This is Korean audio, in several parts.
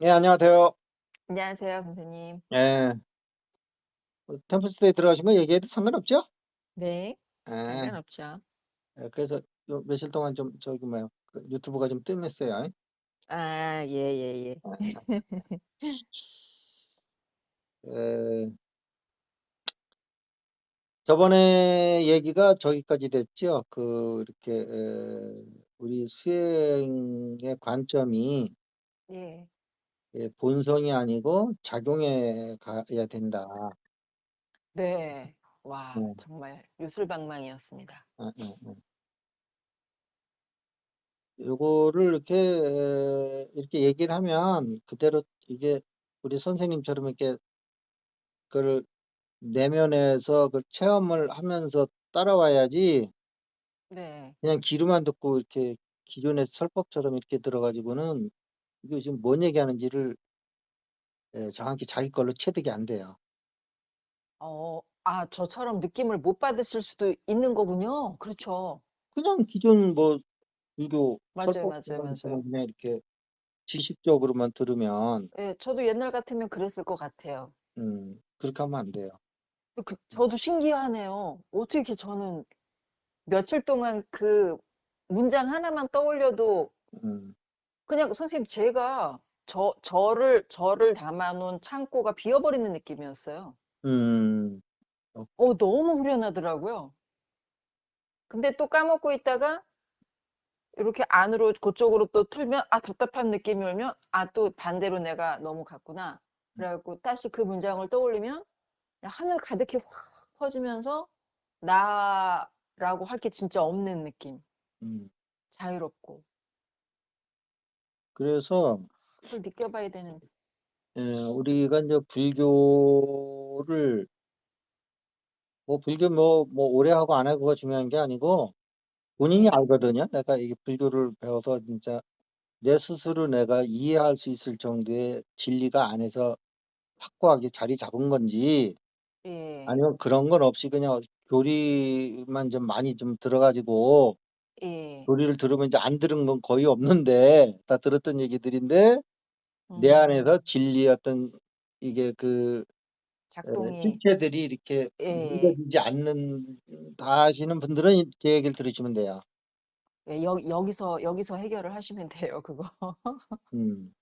예, 안녕하세요. 안녕하세요, 선생님. 예. 템플스테이 들어가신 거 얘기해도 상관없죠? 네. 예. 상관없죠. 예, 그래서 요 며칠 동안 좀 저기 뭐야 그 유튜브가 좀 뜸했어요. 아 예예예. 예. 저번에 얘기가 저기까지 됐죠. 이렇게 우리 수행의 관점이 예. 본성이 아니고 작용에 가야 된다. 네. 와 네. 정말 요술방망이였습니다. 예예예. 요거를 이렇게 얘기를 하면 그대로 이게 우리 선생님처럼 이렇게 그걸 내면에서 그 체험을 하면서 따라와야지 네. 그냥 귀로만 듣고 이렇게 기존의 설법처럼 이렇게 들어 가지고는 이게 지금 뭔 얘기하는지를 정확히 자기 걸로 체득이 안 돼요. 저처럼 느낌을 못 받으실 수도 있는 거군요. 그렇죠. 그냥 기존 뭐 불교 맞아요, 맞아요, 설법들만 맞아요. 그냥 이렇게 지식적으로만 들으면 예 저도 옛날 같으면 그랬을 것 같아요. 그렇게 하면 안 돼요. 저도 신기하네요. 어떻게 저는 며칠 동안 그 문장 하나만 떠올려도 음. 그냥 선생님 제가 저를 담아 놓은 창고가 비어 버리는 느낌이었어요. 음. 어 너무 후련하더라고요. 근데 또 까먹고 있다가 이렇게 안으로 그쪽으로 또 틀면 답답한 느낌이 오면 또 반대로 내가 너무 갔구나. 그래 갖고 다시 그 문장을 떠올리면 그냥 하늘 가득히 확 퍼지면서 나라고 할 게 진짜 없는 느낌. 음. 자유롭고. 그래서 그걸 느껴봐야 되는데. 우리가 인제 불교를 뭐 불교 뭐 오래 하고 안 하고가 중요한 게 아니고 본인이 예. 알거든요. 내가 이게 불교를 배워서 진짜 내 스스로 내가 이해할 수 있을 정도의 진리가 안에서 확고하게 자리 잡은 건지 예. 아니면 그런 건 없이 그냥 교리만 좀 많이 좀 들어 가지고 예. 교리를 들으면 이제 안 들은 건 거의 없는데 다 들었던 얘기들인데 내 음. 안에서 진리의 어떤 이게 작동이 실체들이 이렇게 예예. 믿어지지 않는다 하시는 분들은 제 얘기를 들으시면 돼요. 예 여기서 해결을 하시면 돼요 그거. 음.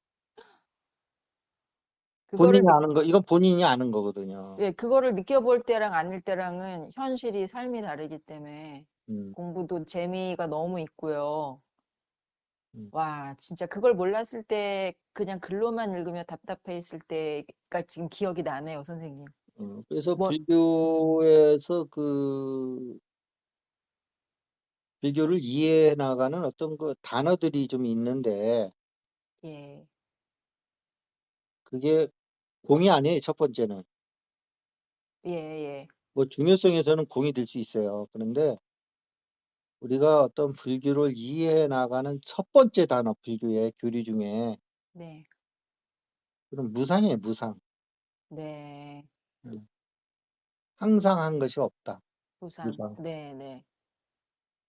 그거를 본인이 느 아는 거 이건 본인이 아는 거거든요. 예 그거를 느껴볼 때랑 아닐 때랑은 현실이 삶이 다르기 때문에 음. 공부도 재미가 너무 있고요. 음. 와 진짜 그걸 몰랐을 때 그냥 글로만 읽으며 답답해 있을 때가 지금 기억이 나네요 선생님. 그래서 뭐 음 불교에서 불교를 이해해 나가는 어떤 단어들이 좀 있는데 예. 그게 공이 아니에요, 첫 번째는. 예예. 뭐 중요성에서는 공이 될 수 있어요. 그런데 우리가 어떤 불교를 이해해 나가는 첫 번째 단어 불교의 교리 중에 네. 그건 무상이에요, 무상. 네. 음. 항상 한 것이 없다. 부산. 무상. 네네.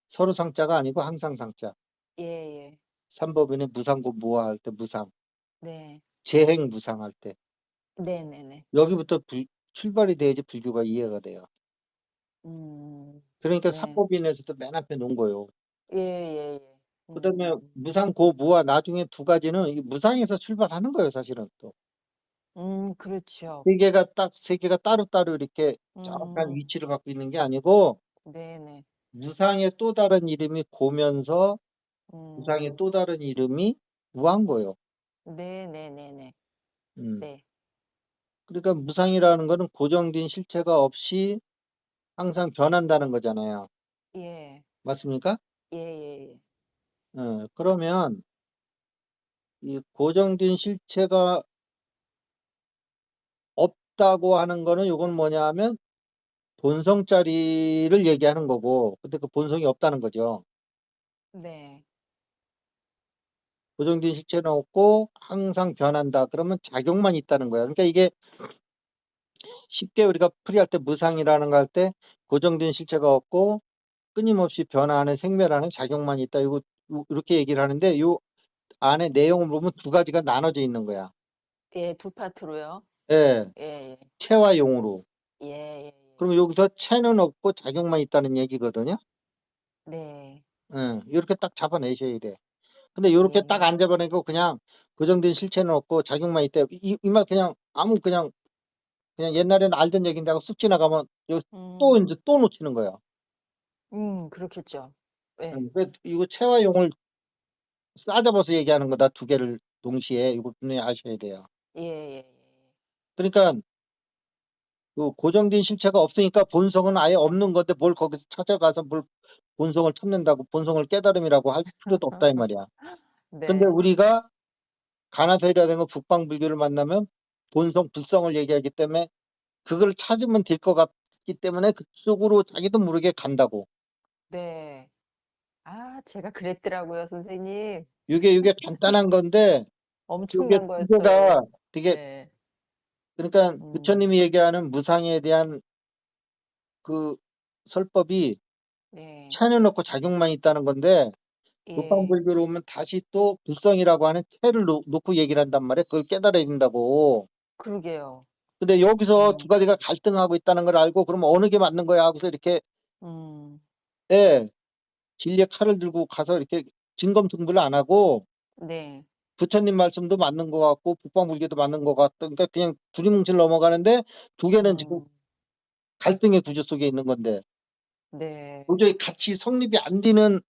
서로 상자가 아니고 항상 상자. 예예. 삼법인의 무상고무화할 때 무상, 네. 재행무상할 때 네네네. 여기부터 출발이 돼야지 불교가 이해가 돼요. 음. 그러니까 네. 삼법인에서도 맨 앞에 놓은 거예요. 예예예. 그다음에 무상고무화 나중에 두 가지는 이 무상에서 출발하는 거예요, 사실은 또. 그렇죠. 세 개가 따로따로 이렇게 정확한 음. 위치를 갖고 있는 게 아니고 네네. 무상의 또 다른 이름이 고면서 무상의 음. 또 다른 이름이 무한 거예요. 네네네네. 음. 네. 그러니까 무상이라는 거는 고정된 실체가 없이 항상 변한다는 거잖아요. 예. 맞습니까? 예예예. 그러면 이 고정된 실체가 없다고 하는 거는 요건 뭐냐 하면 본성자리를 얘기하는 거고 근데 그 본성이 없다는 거죠. 네. 고정된 실체는 없고 항상 변한다. 그러면 작용만 있다는 거야. 그러니까 이게 쉽게 우리가 풀이할 때 무상이라는 거 할 때 고정된 실체가 없고 끊임없이 변화하는 생멸하는 작용만 있다. 요거 요렇게 얘기를 하는데 요 안에 내용을 보면 두 가지가 나눠져 있는 거야. 예. 두 파트로요. 예. 예예. 체와 용으로. 예예예. 그러면 여기서 체는 없고 작용만 있다는 얘기거든요. 네. 예. 요렇게 딱 잡아내셔야 돼. 근데 요렇게 딱 예. 안 잡아내고 그냥 고정된 실체는 없고 작용만 있대. 이 말 그냥 아무 그냥 옛날에는 알던 얘기인데 하고 쑥 지나가면 요 또 음. 인제 또 놓치는 거야. 그렇겠죠. 예. 그 이거 체와 용을 싸잡아서 얘기하는 거다, 두 개를 동시에. 이거 분명히 아셔야 돼요. 예예예. 그러니깐 그 고정된 실체가 없으니까 본성은 아예 없는 건데 뭘 거기서 찾아가서 뭘 본성을 찾는다고 본성을 깨달음이라고 할 필요도 없다 이 말이야. 근데 네. 우리가 가나서이라든가 북방불교를 만나면 본성, 불성을 얘기하기 때문에 그걸 찾으면 될 것 같기 때문에 그쪽으로 자기도 모르게 간다고. 네. 아 제가 그랬더라고요 선생님. 요게 간단한 건데 요게 엄청난 두 개가 거였어요. 되게, 예. 그러니까 음. 부처님이 얘기하는 무상에 대한 그 설법이 네. 체는 없고 작용만 있다는 건데 예. 북방불교로 오면 다시 또 불성이라고 하는 체를 놓고 얘기를 한단 말이야. 그걸 깨달아야 된다고. 그러게요. 근데 여기서 두 음. 가지가 갈등하고 있다는 걸 알고 그러면 어느 게 맞는 거야 하고서 이렇게, 음. 예, 진리의 칼을 들고 가서 이렇게 진검승부를 안 하고 네. 부처님 말씀도 맞는 것 같고 북방불교도 맞는 것 같다. 그러니까 그냥 두리뭉실 넘어가는데 두 개는 지금 음. 갈등의 구조 속에 있는 건데 네. 도저히 같이 성립이 안 되는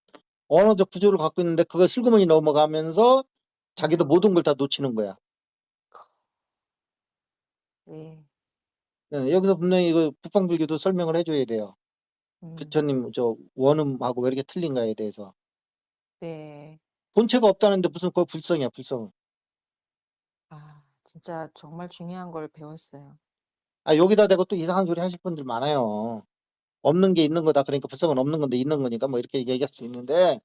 언어적 구조를 갖고 있는데 그걸 슬그머니 넘어가면서 자기도 음. 모든 걸 다 놓치는 거야. 네. 예, 여기서 분명히 이거 북방불교도 설명을 해 줘야 돼요. 음. 부처님 저 원음하고 왜 이렇게 틀린가에 대해서. 네. 본체가 없다는데 무슨 그거 불성이야, 불성은. 아 진짜 정말 중요한 걸 배웠어요. 아, 여기다 대고 또 이상한 소리 하실 분들 많아요. 없는 게 있는 거다. 그러니까 불성은 없는 건데 있는 거니까 뭐 이렇게 얘기할 수 있는데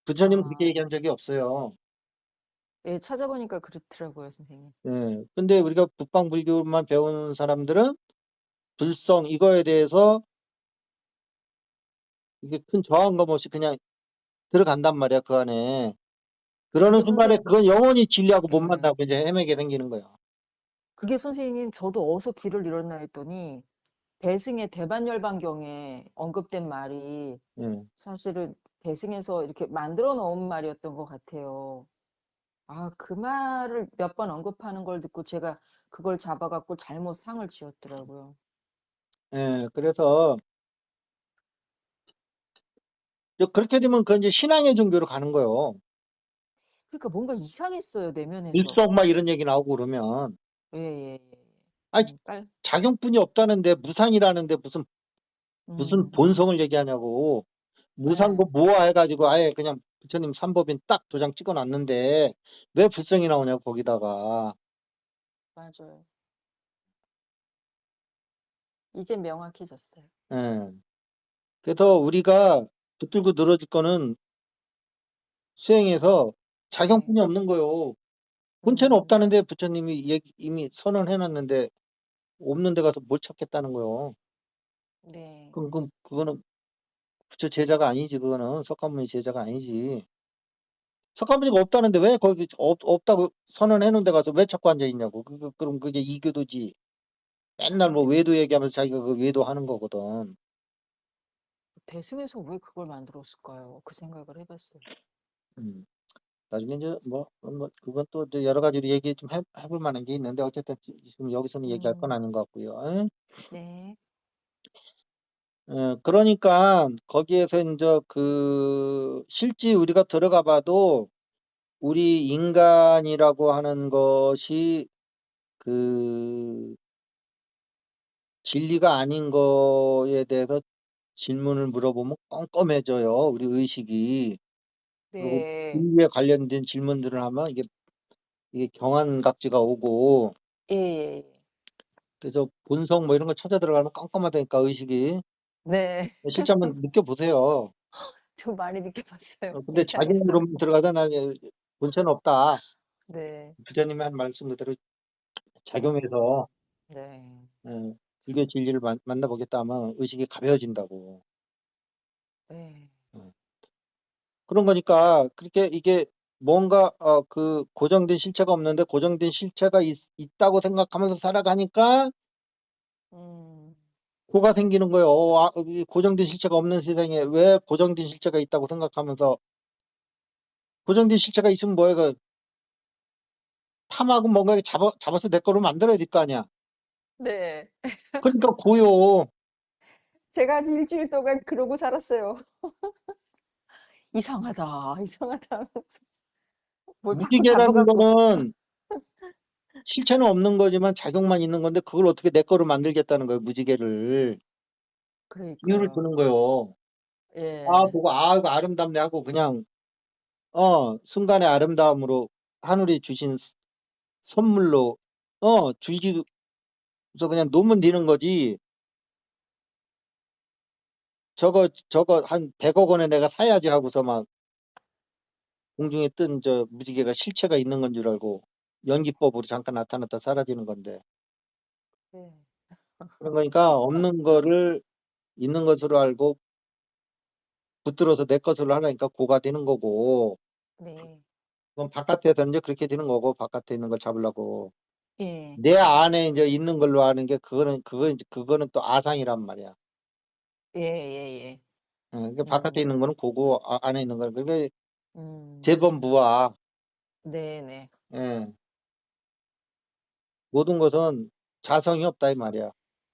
부처님은 그렇게 아. 얘기한 적이 없어요. 예 찾아보니까 그렇더라고요 선생님. 예. 근데 우리가 북방불교만 배우는 사람들은 불성 이거에 대해서 이게 큰 저항감 없이 그냥 들어간단 말이야, 그 안에. 그러는 그게 순간에 선생 그건 영원히 진리하고 못 예. 만나고 이제 헤매게 생기는 거야. 그게 선생님 저도 어디서 길을 잃었나 했더니 대승의 대반열반경에 언급된 말이 예. 사실은 대승에서 이렇게 만들어 놓은 말이었던 것 같아요. 아 그 말을 몇 번 언급하는 걸 듣고 제가 그걸 잡아 갖고 잘못 상을 지었더라고요. 예. 그래서 그렇게 되면 그건 이제 신앙의 종교로 가는 거예요. 그러니까 뭔가 이상했어요 내면에서. 일성 막 이런 얘기 나오고 그러면. 예예예. 아이, 깔 작용뿐이 없다는데 무상이라는데 무슨 음. 본성을 얘기하냐고. 무상도 예. 모아 해 가지고 아예 그냥 부처님 삼법인 딱 도장 찍어 놨는데 왜 불성이 나오냐고 거기다가. 맞아요. 이제 명확해졌어요. 예. 그래서 우리가 붙들고 늘어질 거는 수행해서 네. 작용뿐이 없는 거예요. 본체는 음. 없다는데 부처님이 이미 선언해 놨는데 없는 데 가서 뭘 찾겠다는 거예요. 네. 그럼 그거는 부처 제자가 아니지, 그거는. 석가모니 제자가 아니지. 석가모니가 없다는데 왜 거기 없다고 선언해 놓은 데 가서 왜 찾고 앉아 있냐고. 그럼 그게 이교도지. 맨날 뭐 외도 얘기하면서 자기가 그 외도하는 거거든. 대승에서 왜 그걸 만들었을까요? 그 생각을 해 봤어요. 음. 나중에 인제 그건 또 이제 여러 가지로 얘기 좀 해볼 만한 게 있는데 어쨌든 지금 여기서는 얘기할 건 음. 아닌 것 같고요. 예. 네. 그러니까 거기에서 인제 그 실제 우리가 들어가 봐도 우리 인간이라고 하는 것이 그 진리가 아닌 거에 대해서 질문을 물어보면 껌껌해져요, 우리 의식이. 그리고 네. 진리에 관련된 질문들을 하면 이게 경환각지가 오고 예예예. 그래서 본성 뭐 이런 거 찾아 들어가면 껌껌하다니까 의식이. 네. 실제 한번 느껴보세요. 저 많이 느껴봤어요 근데 임상에서. 자기만으로만 들어가다 나 본체는 없다. 네. 부처님이 한 말씀 그대로 어. 작용해서 네. 불교 참. 진리를 만나 보겠다 하면 의식이 가벼워진다고. 네. 어. 그런 거니까 그렇게 이게 뭔가 그 고정된 실체가 없는데 고정된 실체가 있다고 생각하면서 살아가니까 음. 고가 생기는 거예요. 이 고정된 실체가 없는 세상에 왜 고정된 실체가 있다고 생각하면서 고정된 실체가 있으면 뭐야 그 탐하고 뭔가 잡아서 내 거로 만들어야 될 거 아니야. 네. 그러니까 고요. 제가 아주 일 주일 동안 그러고 살았어요. 이상하다, 이상하다 하면서 뭘 자꾸 잡아 무지개라는 갖고 거는 실체는 없는 거지만 작용만 있는 건데 그걸 어떻게 내 거로 만들겠다는 거예요, 무지개를. 이유를 그러니까요. 두는 거예요. 예. 보고 이거 아름답네 하고 그냥 순간의 아름다움으로 하늘이 주신 선물로 즐기면서 그냥 놓으면 되는 거지. 저거 한 100억 원에 내가 사야지 하고서 막 공중에 뜬 저 무지개가 실체가 있는 건 줄 알고 연기법으로 잠깐 나타났다 사라지는 건데. 네. 그런 거니까 없는 거를 있는 것으로 알고 붙들어서 내 것으로 하라니까 고가 되는 거고. 네. 그건 바깥에서는 이제 그렇게 되는 거고 바깥에 있는 걸 잡으려고. 예. 내 안에 이제 있는 걸로 아는 게 그거는 또 아상이란 말이야. 예예예. 그러니까 바깥에 음. 있는 거는 고고 안에 있는 거는 그게 음. 재범무아. 네네. 예. 모든 것은 자성이 없다 이 말이야.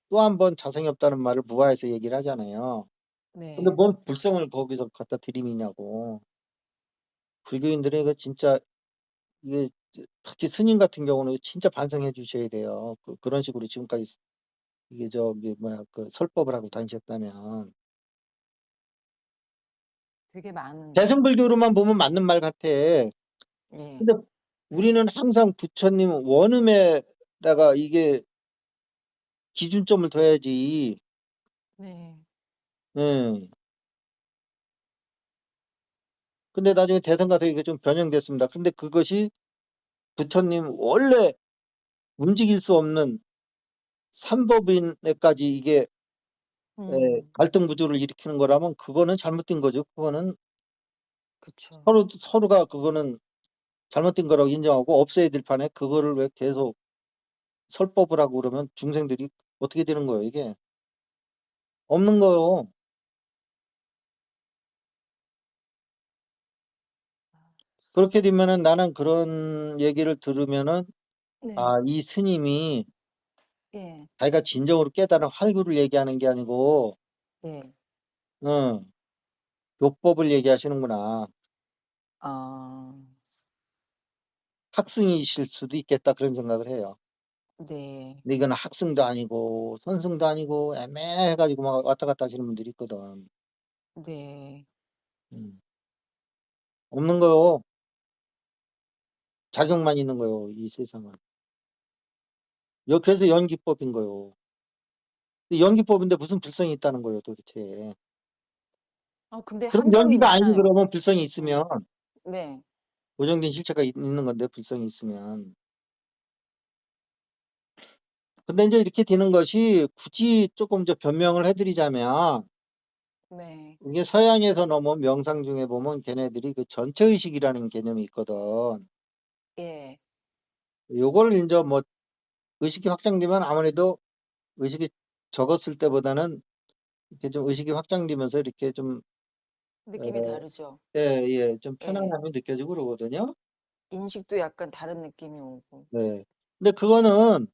또 한 번 자성이 없다는 말을 무아에서 얘기를 하잖아요. 근데 네. 뭔 불성을 거기서 갖다 들이미냐고. 불교인들이 이거 진짜 이게 특히 스님 같은 경우는 진짜 반성해 주셔야 돼요. 그런 식으로 지금까지 이게 저기 뭐야 그 설법을 하고 다니셨다면. 되게 많은데. 대승불교로만 보면 맞는 말 같아. 예. 근데 우리는 항상 부처님 원음에다가 이게 기준점을 둬야지. 네. 예. 근데 나중에 대선 가서 이게 좀 변형됐습니다. 근데 그것이 부처님 원래 움직일 수 없는 삼법인에까지 이게 음. 갈등 구조를 일으키는 거라면 그거는 잘못된 거죠. 그거는 그쵸. 서로가 그거는 잘못된 거라고 인정하고 없애야 될 판에 그거를 왜 계속 설법을 하고 그러면 중생들이 어떻게 되는 거예요, 이게? 없는 거요. 그렇게 되면은 나는 그런 얘기를 들으면은 네. 이 스님이 예. 자기가 진정으로 깨달은 활구를 얘기하는 게 아니고 예. 응, 요법을 얘기하시는구나. 아. 학승이실 수도 있겠다 그런 생각을 해요. 네. 근데 이거는 학승도 아니고 선승도 아니고 애매해 가지고 막 왔다 갔다 하시는 분들이 있거든. 네. 음. 없는 거요. 작용만 있는 거요, 이 세상은. 그래서 연기법인 거요. 근데 연기법인데 무슨 불성이 있다는 거예요, 도대체. 근데 그럼 함정이 연기가 아니지 많아요. 그러면 불성이 음. 있으면 네. 고정된 실체가 있는 건데 불성이 있으면. 근데 인제 이렇게 되는 것이 굳이 쪼끔 변명을 해 드리자면 네. 이게 서양에서 넘어온 명상 중에 보면 걔네들이 그 전체 의식이라는 개념이 있거든. 예. 요거를 인제 뭐 의식이 확장되면 아무래도 의식이 적었을 때보다는 이렇게 좀 의식이 확장되면서 이렇게 좀 느낌이 어 다르죠. 예예 좀 예. 편안함이 느껴지고 그러거든요. 인식도 약간 다른 느낌이 오고. 네. 근데 그거는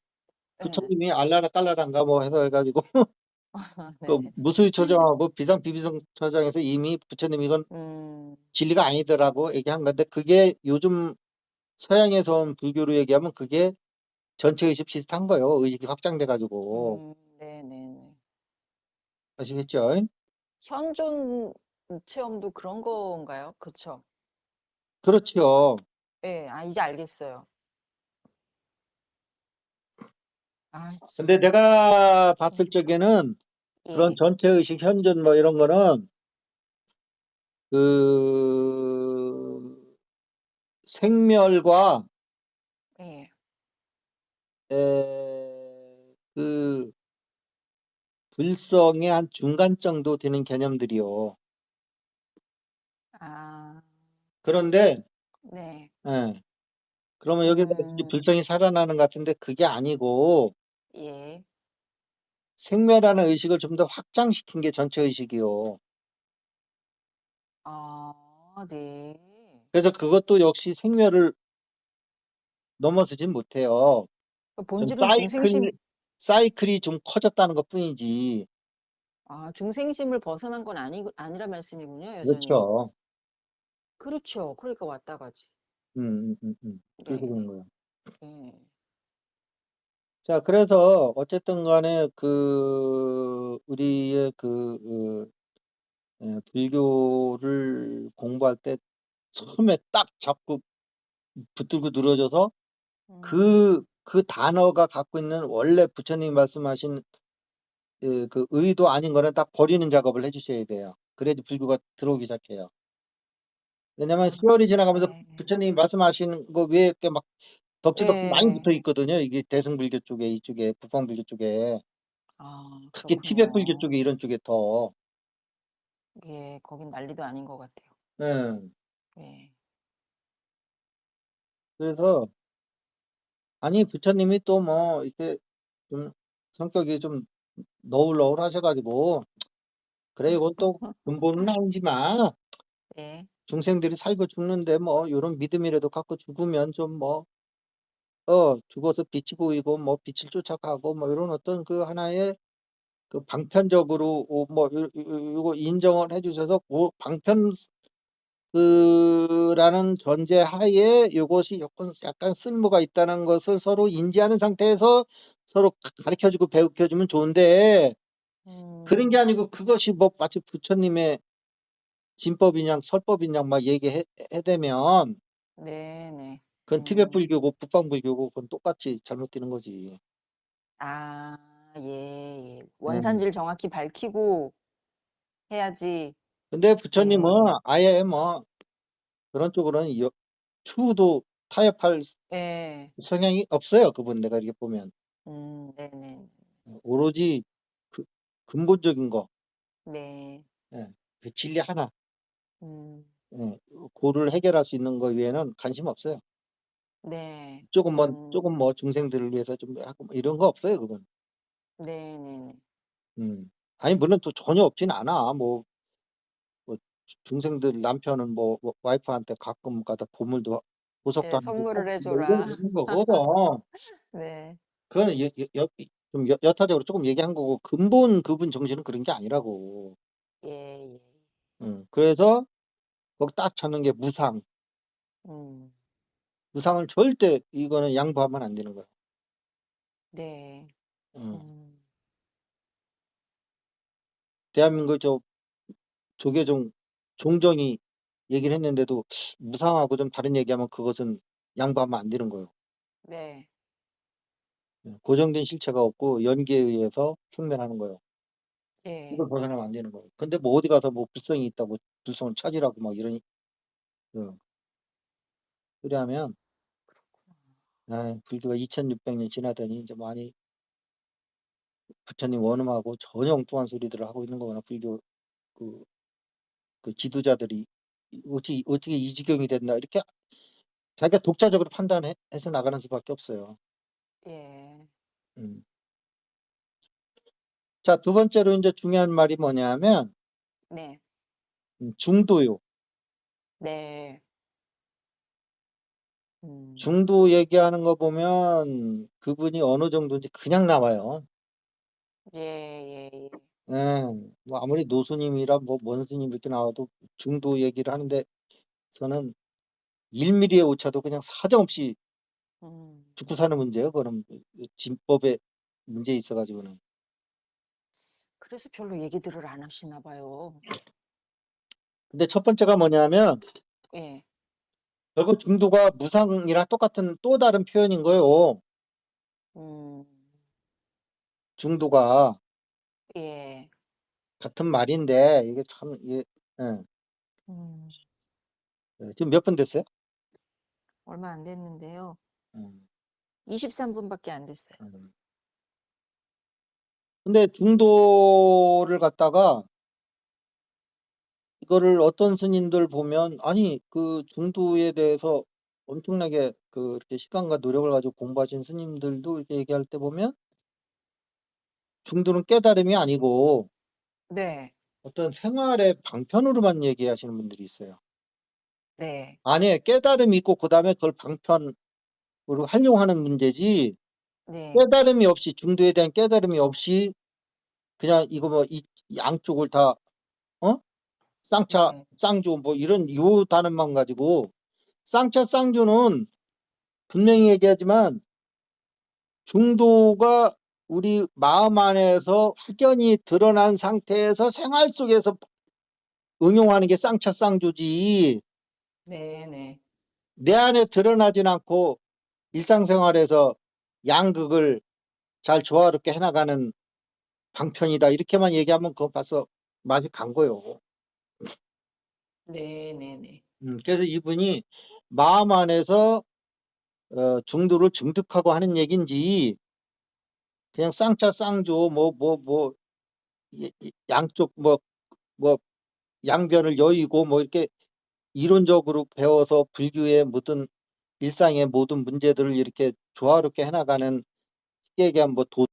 예. 부처님이 알라라 깔라라인가 뭐 해 가지고 그 네. 무수히초정하고 비상비비성초정에서 이미 부처님이 이건 음. 진리가 아니더라고 얘기한 건데 그게 요즘 서양에서 온 불교로 얘기하면 그게 전체 의식 비슷한 거예요. 의식이 확장돼 가지고. 네네네. 아시겠죠? 현존 체험도 그런 건가요? 그쵸? 그렇지요. 예. 이제 알겠어요. 참. 근데 내가 봤을 적에는 그런 예. 전체 의식 현존 뭐 이런 거는 그 생멸과 예. 그 불성의 한 중간 정도 되는 개념들이요. 아. 그런데 네. 예. 그러면 여기서 이제 음. 불성이 살아나는 것 같은데 그게 아니고 예. 생멸하는 의식을 좀 더 확장시킨 게 전체 의식이요. 아 네. 그래서 그것도 역시 생멸을 넘어서진 못해요. 그 좀 본질은 중생심. 사이클이 좀 커졌다는 것뿐이지. 아 중생심을 벗어난 건 아니라 말씀이군요, 여전히. 그렇죠. 그렇죠. 그러니까 왔다 가지. 그래서 그런 네. 거예요. 예. 자, 그래서 어쨌든 간에 우리의 불교를 공부할 때 처음에 딱 잡고 붙들고 늘어져서 음. 그 단어가 갖고 있는 원래 부처님이 말씀하신 그 의도 아닌 거는 딱 버리는 작업을 해 주셔야 돼요. 그래야지 불교가 들어오기 시작해요. 왜냐면 아 세월이 지나가면서 네. 부처님이 말씀하시는 거 위에 이렇게 막 덕지덕지 많이 예. 붙어 있거든요. 이게 대승불교 쪽에, 이쪽에, 북방불교 쪽에. 아 특히 티베트 불교 그렇군요. 쪽에, 이런 쪽에 더. 예. 거긴 난리도 아닌 것 같아요. 예. 예. 그래서 아니 부처님이 또 뭐 이렇게 좀 성격이 좀 너울너울하셔 가지고 '그래 이건 또 근본은 아니지만 네. 중생들이 살고 죽는데 뭐 요런 믿음이라도 갖고 죽으면 좀 뭐 죽어서 빛이 보이고 뭐 빛을 쫓아가고 뭐 요런 어떤 그 하나의 그 방편적으로 뭐 요거 인정을 해 주셔서 고 방편 라는 전제하에 요것이 약간 쓸모가 있다는 것을 서로 인지하는 상태에서 서로 가르쳐 주고 배우쳐 주면 좋은데 그런 게 음. 아니고 그것이 뭐 마치 부처님의 진법이냐 설법이냐 막 해 대면 네네. 그건 티베트 음. 불교고 북방 불교고 그건 똑같이 잘못되는 거지. 아 예. 예. 원산지를 정확히 밝히고 해야지. 근데 부처님은 예. 아예 뭐 그런 쪽으로는 추후도 타협할 예. 성향이 없어요, 그분 내가 이렇게 보면. 네네. 오로지 그 근본적인 거, 네. 예, 그 진리 하나, 음. 예, 고를 해결할 수 있는 거 외에는 관심 없어요. 네. 조금 뭐 중생들을 위해서 좀 하고 뭐 이런 거 없어요, 그분. 네네네. 아니 물론 또 전혀 없진 않아. 뭐 중생들 남편은 뭐 와이프한테 가끔 가다 보물도 보석도 예. 아니고 선물을 해 뭐 이런 줘라. 이런 거거든. 네. 그거는 좀 여타적으로 조금 얘기한 거고 근본 그분 정신은 그런 게 아니라고. 예예. 그래서 거기 딱 찾는 게 무상. 음. 무상을 절대 이거는 양보하면 안 되는 거야. 네. 어. 음. 대한민국 조계종 종정이 얘기를 했는데도 무상하고 좀 다른 얘기하면 그것은 양보하면 안 되는 거예요. 네. 고정된 실체가 없고 연기에 의해서 생멸하는 거예요. 예. 이걸 벗어나면 안 되는 거예요. 근데 뭐 어디 가서 뭐 불성이 있다고 불성을 찾으라고 막 이러니 어 그래하면 불교가 2,600년 지나더니 이제 많이 부처님 원음하고 전혀 엉뚱한 소리들을 하고 있는 거구나. 불교 그 지도자들이 어떻게 이 지경이 됐나 이렇게 자기가 독자적으로 해서 나가는 수밖에 없어요. 예. 음. 자, 두 번째로 이제 중요한 말이 뭐냐면 네. 중도요. 네. 음. 중도 얘기하는 거 보면 그분이 어느 정도인지 그냥 나와요. 예예예. 예. 뭐 아무리 노스님이라 뭐 뭔 스님 이렇게 나와도 중도 얘기를 하는데 저는 1 밀리의 오차도 그냥 사정없이 음. 죽고 사는 문제예요. 그거는 진법에 문제 있어 가지고는. 그래서 별로 얘기들을 안 하시나 봐요. 근데 첫 번째가 뭐냐면 예. 결국 중도가 무상이랑 똑같은 또 다른 표현인 거예요. 음. 중도가 예. 같은 말인데 이게 참 이게 예. 음. 지금 몇 분 됐어요? 얼마 안 됐는데요. 음. 23분 밖에 안 됐어요. 음. 근데 중도를 갖다가 이거를 어떤 스님들 보면 아니 그 중도에 대해서 엄청나게 이렇게 시간과 노력을 가지고 공부하신 스님들도 이렇게 얘기할 때 보면 중도는 깨달음이 아니고 네. 어떤 생활의 방편으로만 얘기하시는 분들이 있어요. 네. 아니 깨달음이 있고 그다음에 그걸 방편으로 활용하는 문제지 네. 깨달음이 없이 중도에 대한 깨달음이 없이 그냥 이거 뭐 이 양쪽을 다 쌍차 네. 쌍조 뭐 이런 요 단어만 가지고 쌍차 쌍조는 분명히 얘기하지만 중도가 우리 마음 안에서 확연히 드러난 상태에서 생활 속에서 응용하는 게 쌍차 쌍조지 네네. 내 안에 드러나진 않고 일상생활에서 양극을 잘 조화롭게 해나가는 방편이다 이렇게만 얘기하면 그거 벌써 맛이 간 거요. 네네네. 그래서 이분이 마음 안에서 중도를 증득하고 하는 얘긴지 그냥 쌍차 쌍조 양쪽 뭐 양변을 여의고 뭐 이렇게 이론적으로 배워서 불교의 모든 일상의 모든 문제들을 이렇게 조화롭게 해나가는 쉽게 얘기하면 뭐